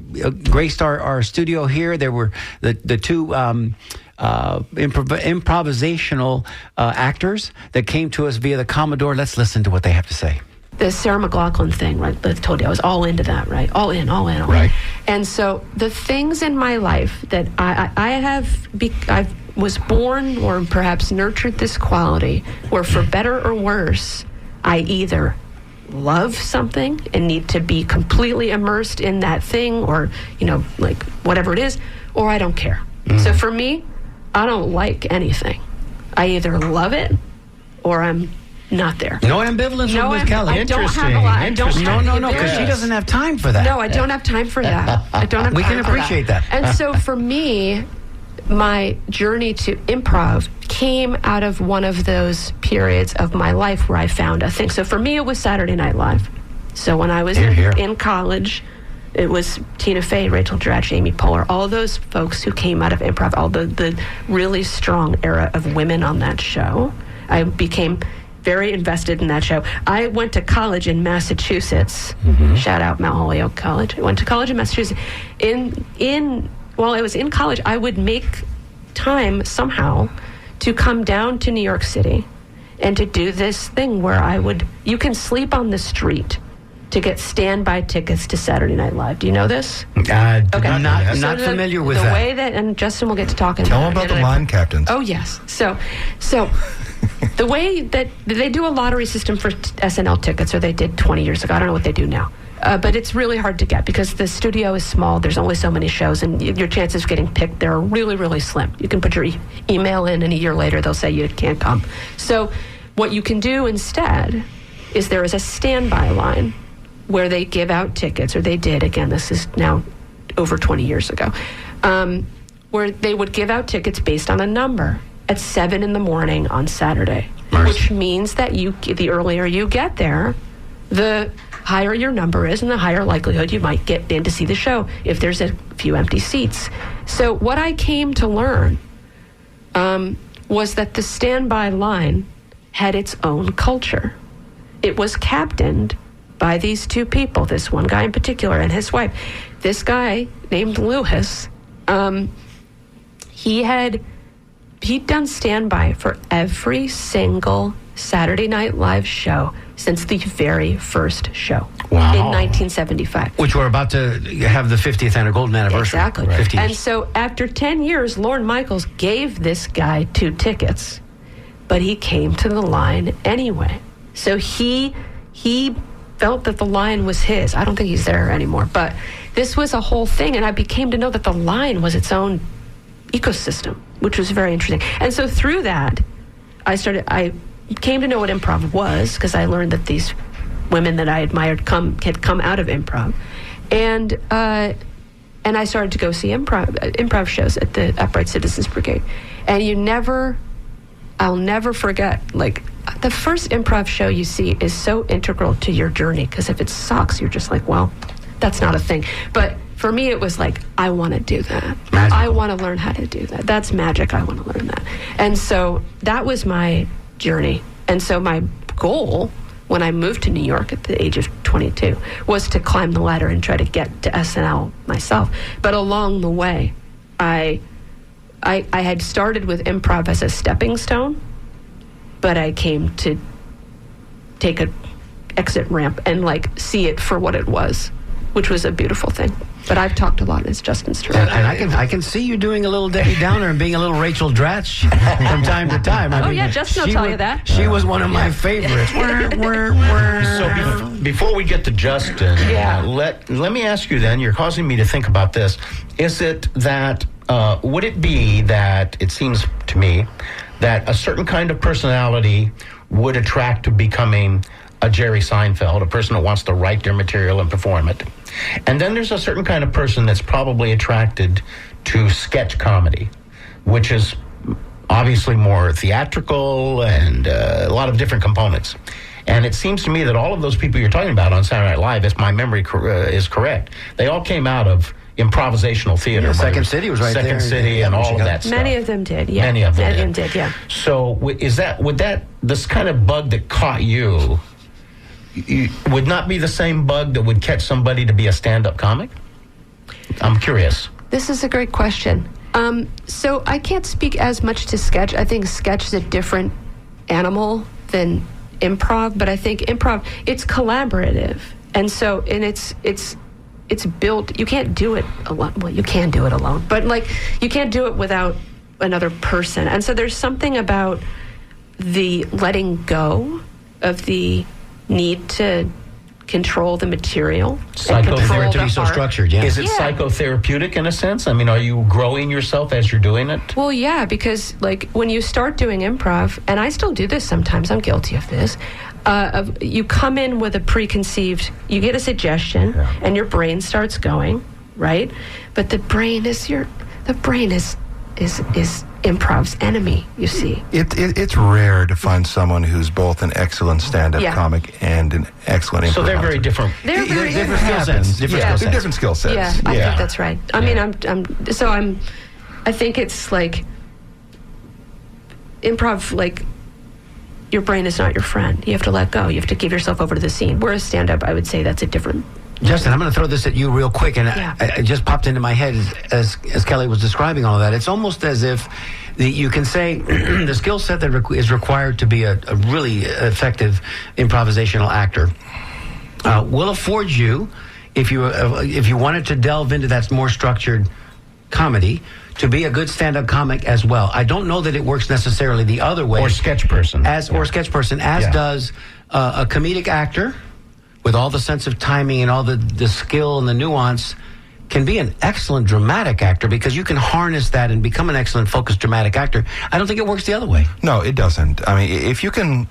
graced our studio here. They were the two improvisational actors that came to us via the Commodore. Let's listen to what they have to say. The Sarah McLachlan thing, right? I told you I was all into that, right? All in. Right. And so the things in my life that I was born or perhaps nurtured this quality, where for better or worse, I either love something and need to be completely immersed in that thing, or, like whatever it is, or I don't care. So for me, I don't like anything. I either love it or I'm not there. No ambivalence with Miss Kelly. I don't have a lot. I don't have No, because she doesn't have time for that. No, I don't have time for that. I don't have We time can for appreciate that. And so for me, my journey to improv came out of one of those periods of my life where I found a thing. So for me, it was Saturday Night Live. So when I was in college, it was Tina Fey, Rachel Dratch, Amy Poehler, all those folks who came out of improv, all the really strong era of women on that show. I became very invested in that show. I went to college in Massachusetts. Shout out Mount Holyoke College. I went to college in Massachusetts. While I was in college, I would make time somehow to come down to New York City and to do this thing where you can sleep on the street to get standby tickets to Saturday Night Live. Do you know this? Okay. I'm not familiar with that. The way that, and Justin will get to talking Tell about them about the line captains. Oh, yes. So the way that they do a lottery system for SNL tickets, or they did 20 years ago. I don't know what they do now. But it's really hard to get because the studio is small. There's only so many shows, and your chances of getting picked, they're really, really slim. You can put your email in, and a year later, they'll say you can't come. So what you can do instead is there is a standby line where they give out tickets, or they did. Again, this is now over 20 years ago, where they would give out tickets based on a number at 7 in the morning on Saturday, which means that the earlier you get there, the higher your number is and the higher likelihood you might get in to see the show if there's a few empty seats. So what I came to learn was that the standby line had its own culture. It was captained by these two people, this one guy in particular and his wife. This guy named Lewis, he'd done standby for every single Saturday Night Live show since the very first show in 1975. Which we're about to have the 50th golden anniversary. Exactly. Right. 50 years. And so after 10 years, Lorne Michaels gave this guy 2 tickets, but he came to the line anyway. So he felt that the line was his. I don't think he's there anymore, but this was a whole thing, and I became to know that the line was its own ecosystem, which was very interesting. And so through that, I came to know what improv was, because I learned that these women that I admired had come out of improv, and I started to go see improv shows at the Upright Citizens Brigade. And I'll never forget, like, the first improv show you see is so integral to your journey, because if it sucks, you're just like, well, that's not a thing. But for me, it was like, I want to do that. Magical. I want to learn how to do that. That's magic. I want to learn that. And so that was my journey. And so my goal when I moved to New York at the age of 22 was to climb the ladder and try to get to SNL myself. But along the way, I had started with improv as a stepping stone, but I came to take an exit ramp and see it for what it was, which was a beautiful thing. But I've talked a lot, as Justin's true. And I can see you doing a little Debbie Downer and being a little Rachel Dratch from time to time. Justin will tell you that. She was one of my favorites. So before we get to Justin, let me ask you then, you're causing me to think about this. Is it that, would it be that, it seems to me, that a certain kind of personality would attract to becoming a Jerry Seinfeld, a person that wants to write their material and perform it? And then there's a certain kind of person that's probably attracted to sketch comedy, which is obviously more theatrical and a lot of different components. And it seems to me that all of those people you're talking about on Saturday Night Live, if my memory is correct, they all came out of improvisational theater. Yeah, Second City was right there. Second City and all of that stuff. Many of them did, yeah. Many of them did, yeah. So this kind of bug that caught you would not be the same bug that would catch somebody to be a stand-up comic? I'm curious. This is a great question. So I can't speak as much to sketch. I think sketch is a different animal than improv, but I think improv, it's collaborative. And so, and it's built, you can't do it alone. Well, you can do it alone, but you can't do it without another person. And so there's something about the letting go of the need to control the material. Psychotherapy to be so structured, yeah. Is it psychotherapeutic in a sense? I mean, are you growing yourself as you're doing it? Well, yeah, because when you start doing improv, and I still do this sometimes, I'm guilty of this, you come in with a preconceived, you get a suggestion, and your brain starts going, right? But the brain is improv's enemy, you see. It's rare to find someone who's both an excellent stand-up comic and an excellent improviser. So they're very different. They're very different skill sets. They're different skill sets. Yeah, I think that's right. I mean, I think it's improv, your brain is not your friend. You have to let go. You have to give yourself over to the scene. Whereas stand-up, I would say that's a different Justin, I'm going to throw this at you real quick, and it just popped into my head as Kelly was describing all of that. It's almost as if you can say the skill set that is required to be a really effective improvisational actor will afford you, if you wanted to delve into that more structured comedy, to be a good stand-up comic as well. I don't know that it works necessarily the other way. Or sketch person. As does a comedic actor, with all the sense of timing and all the skill and the nuance, can be an excellent dramatic actor because you can harness that and become an excellent focused dramatic actor. I don't think it works the other way. No, it doesn't. I mean, if you can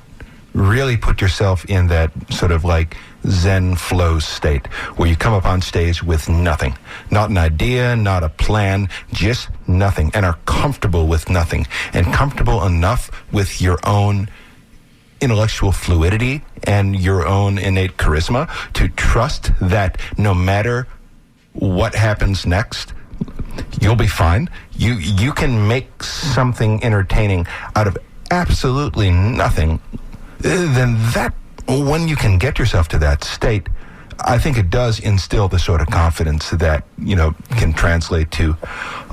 really put yourself in that sort of like Zen flow state where you come up on stage with nothing, not an idea, not a plan, just nothing, and are comfortable with nothing, and comfortable enough with your own intellectual fluidity and your own innate charisma to trust that no matter what happens next, you'll be fine. You can make something entertaining out of absolutely nothing. Then that, when you can get yourself to that state, I think it does instill the sort of confidence that, can translate to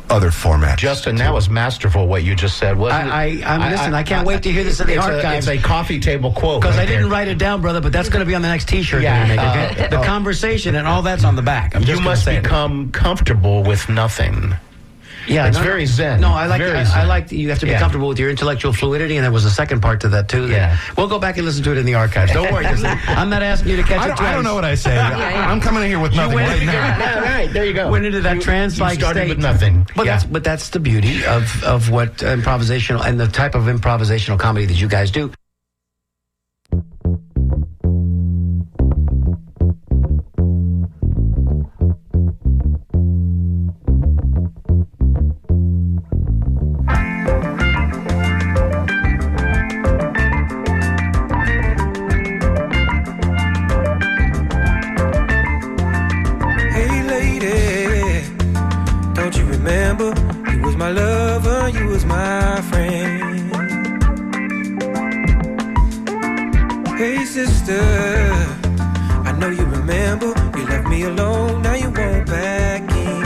other formats. Justin, that was masterful what you just said, wasn't it? I can't wait to hear this in the archives. It's a coffee table quote. Because I didn't write it down, brother, but that's going to be on the next T-shirt. Yeah, the conversation and all that's on the back. You must become comfortable with nothing. Yeah, it's very zen. No, I like you have to be comfortable with your intellectual fluidity, and there was a second part to that too. Yeah, we'll go back and listen to it in the archives. Don't worry, I'm not asking you to catch it twice. I don't know what I say. I'm coming in here with nothing right now. Yeah, right, there you go. Went into that trance-like started state with nothing. But that's the beauty of what improvisational and the type of improvisational comedy that you guys do. My lover, you was my friend. Hey sister, I know you remember. You left me alone, now you won't back in.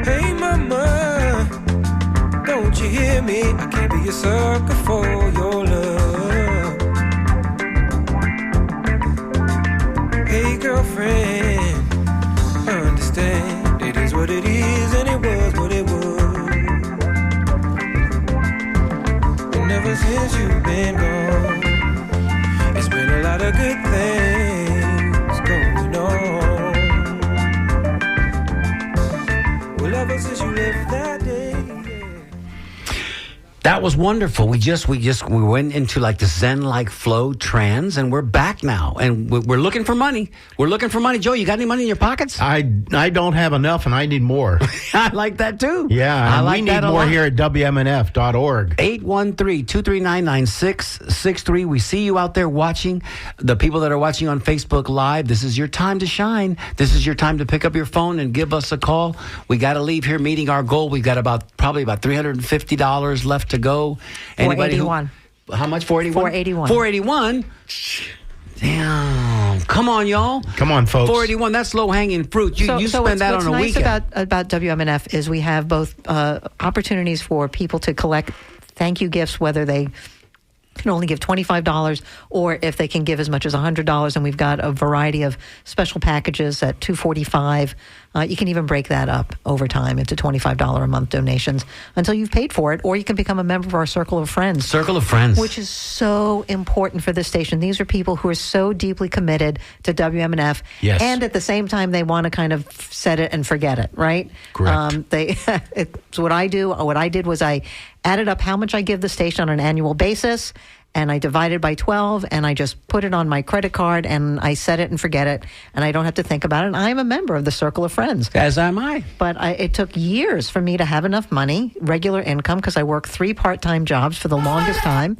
Hey mama, don't you hear me? I can't be a sucker for your love. Hey girlfriend, understand. It is what it is, and it was what it was. And ever since you've been gone, it's been a lot of good things going on. Well, ever since you left that day, that was wonderful. We went into like the Zen-like flow trance, and we're back now, and we're looking for money. We're looking for money. Joe, you got any money in your pockets? I don't have enough, and I need more. I like that too. Yeah, we need more here at WMNF.org. 813-239-9663. We see you out there watching. The people that are watching on Facebook Live, this is your time to shine. This is your time to pick up your phone and give us a call. We got to leave here meeting our goal. We've got probably about $350 left to go. Anybody 481. How much? 481? 481? Damn. Come on, y'all. Come on, folks. 481, that's low-hanging fruit. You spend that on a weekend. What's nice about WMNF is we have both opportunities for people to collect thank you gifts, whether they can only give $25 or if they can give as much as $100, and we've got a variety of special packages at $245. You can even break that up over time into $25 a month donations until you've paid for it, or you can become a member of our Circle of Friends. Circle of Friends. Which is so important for this station. These are people who are so deeply committed to WMNF. Yes. And at the same time, they want to kind of set it and forget it, right? Correct. It's what I do. What I did was I added up how much I give the station on an annual basis, and I divided by 12, and I just put it on my credit card, and I set it and forget it, and I don't have to think about it. And I'm a member of the Circle of Friends. As am I. But it took years for me to have enough money, regular income, because I worked 3 part-time jobs for the longest time,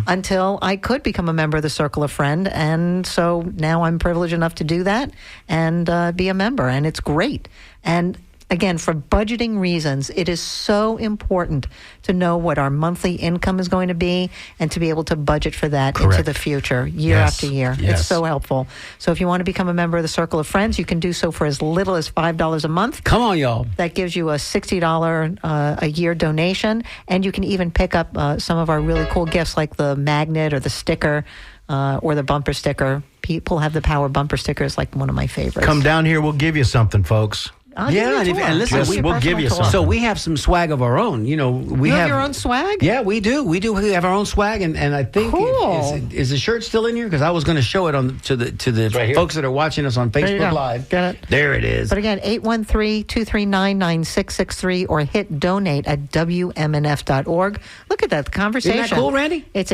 until I could become a member of the Circle of Friends. And so now I'm privileged enough to do that and be a member, and it's great. And again, for budgeting reasons, it is so important to know what our monthly income is going to be and to be able to budget for that into the future, year after year. Yes. It's so helpful. So if you want to become a member of the Circle of Friends, you can do so for as little as $5 a month. Come on, y'all. That gives you a $60 a year donation, and you can even pick up some of our really cool gifts like the magnet or the sticker or the bumper sticker. People have the power bumper stickers, like one of my favorites. Come down here, we'll give you something, folks. I'll give you a tour. and listen, we'll give you some. So we have some swag of our own. You know, we You have your own swag? Yeah, we do. We have our own swag, and I think Cool. is the shirt still in here? Because I was going to show it to the right here. folks that are watching us on There you Facebook go. Live. Get it? There it is. But again, 813-239-9663 or hit donate at WMNF.org. Look at that the conversation. Isn't that cool, Randy? It's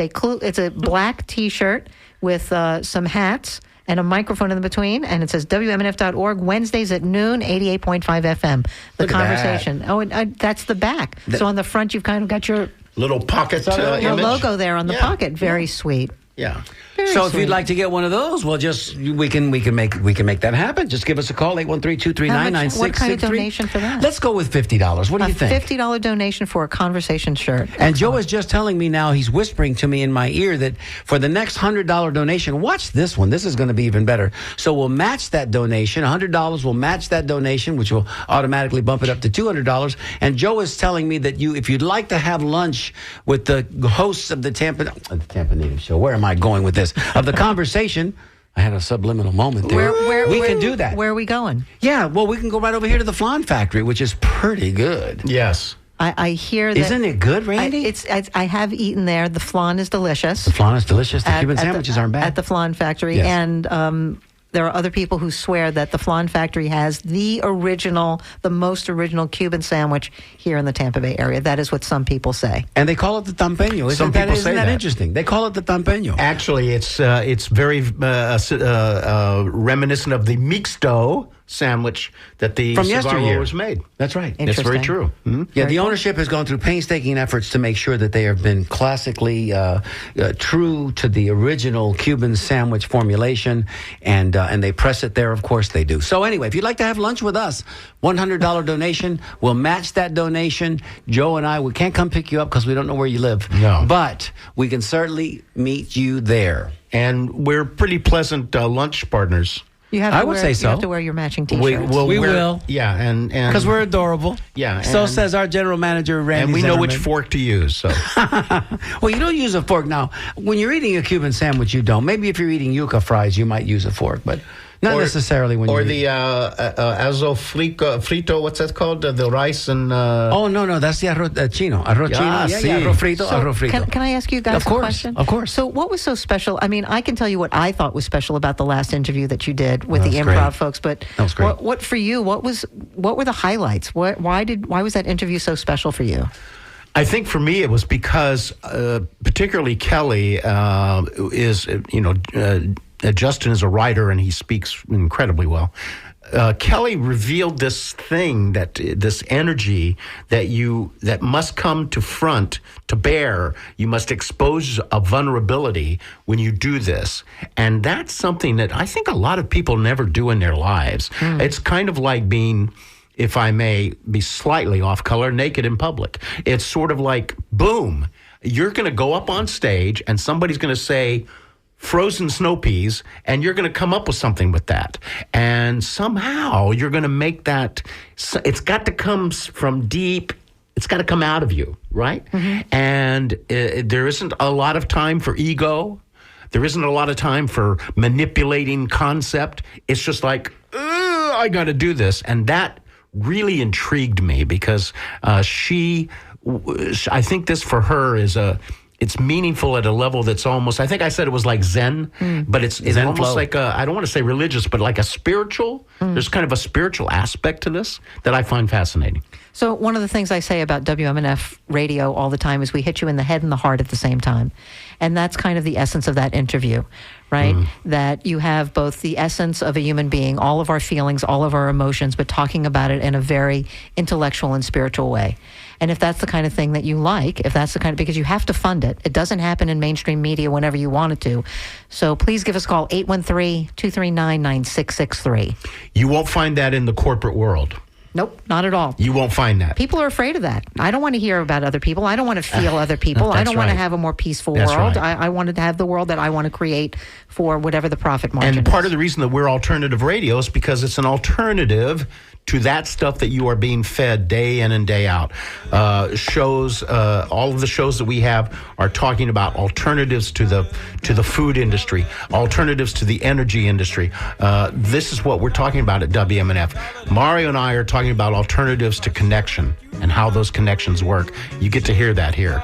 a black T-shirt with some hats and a microphone in between, and it says WMNF.org, Wednesdays at noon, 88.5 FM. The Look at conversation. that. Oh, and that's the back. So on the front, you've kind of got your Little pocket your image. logo there on the Yeah. pocket. Very sweet. Yeah. Very So if sweet. you'd like to get one of those, well, just we can make that happen. Just give us a call, 813-239-9663. What kind of donation for that? Let's go with $50. What do A you think? $50 donation for a conversation shirt. And Joe is just telling me now, he's whispering to me in my ear that for the next $100 donation, watch this one. This is going to be even better. So we'll match that donation. $100 will match that donation, which will automatically bump it up to $200. And Joe is telling me that if you'd like to have lunch with the hosts of the Tampa Native Show, where am I going with this? Of the conversation. I had a subliminal moment there. We can do that. Where are we going? Yeah, well, we can go right over here to the Flan Factory, which is pretty good. Yes. I hear that. Isn't it good, Randy? I have eaten there. The flan is delicious. The flan is delicious. The Cuban sandwiches aren't bad. At the Flan Factory. Yes. And there are other people who swear that the Flan Factory has the most original Cuban sandwich here in the Tampa Bay area. That is what some people say. And they call it the tampeño. Some people say isn't that that. interesting? They call it the tampeño. Actually, it's very reminiscent of the mixto sandwich that the From cigar yesteryear. rollers made. That's right. It's very Interesting. true. Yeah, the ownership has gone through painstaking efforts to make sure that they have been classically true to the original Cuban sandwich formulation, and they press it there. Of course they do. So anyway, if you'd like to have lunch with us, $100 donation, we'll match that donation. Joe and we can't come pick you up because we don't know where you live. No. But we can certainly meet you there. And we're pretty pleasant lunch partners. You have to I would say so. You have to wear your matching T-shirts. We will. Yeah, and Because we're adorable. Yeah, So and- says our general manager, Randy and we know which Zimmerman. fork to use. So Well, you don't use a fork now. When you're eating a Cuban sandwich, you don't. Maybe if you're eating yuca fries, you might use a fork, but not necessarily when or you're the azo frito. What's that called? The rice and. Oh no, that's the arroz chino. Arroz Yeah, chino. sí. Yeah, arroz frito. So Arroz frito. can I ask you guys Of course, a question? of course. So what was so special? I mean, I can tell you what I thought was special about the last interview that you did with That the was improv great. folks, but That was great. What for you? What were the highlights? Why was that interview so special for you? I think for me it was because particularly Kelly is Justin is a writer and he speaks incredibly well. Kelly revealed this thing this energy that must come to bear. You must expose a vulnerability when you do this, and that's something that I think a lot of people never do in their lives. It's kind of like being, if I may be slightly off color, naked in public. It's sort of like, boom, you're going to go up on stage and somebody's going to say frozen snow peas, and you're going to come up with something with that. And somehow you're going to make that, it's got to come from deep. It's got to come out of you, right? Mm-hmm. And there isn't a lot of time for ego. There isn't a lot of time for manipulating concept. It's just like, I got to do this. And that really intrigued me because I think this for her is it's meaningful at a level that's almost, I think I said it was like Zen, but it's Zen almost flow. like I don't want to say religious, but like a spiritual. There's kind of a spiritual aspect to this that I find fascinating. So one of the things I say about WMNF radio all the time is we hit you in the head and the heart at the same time. And that's kind of the essence of that interview, right? That you have both the essence of a human being, all of our feelings, all of our emotions, but talking about it in a very intellectual and spiritual way. And if that's the kind of thing that you like, because you have to fund it. It doesn't happen in mainstream media whenever you want it to. So please give us a call, 813-239-9663. You won't find that in the corporate world. Nope, not at all. You won't find that. People are afraid of that. I don't want to hear about other people. I don't want to feel other people. I don't want to have a more peaceful That's world. right. I wanted to have the world that I want to create for whatever the profit margin And part is. of the reason that we're alternative radio is because it's an alternative to that stuff that you are being fed day in and day out. Shows, all of the shows that we have are talking about alternatives to the food industry, alternatives to the energy industry. This is what we're talking about at WMNF. Mario and I are talking about alternatives to connection and how those connections work. You get to hear that here.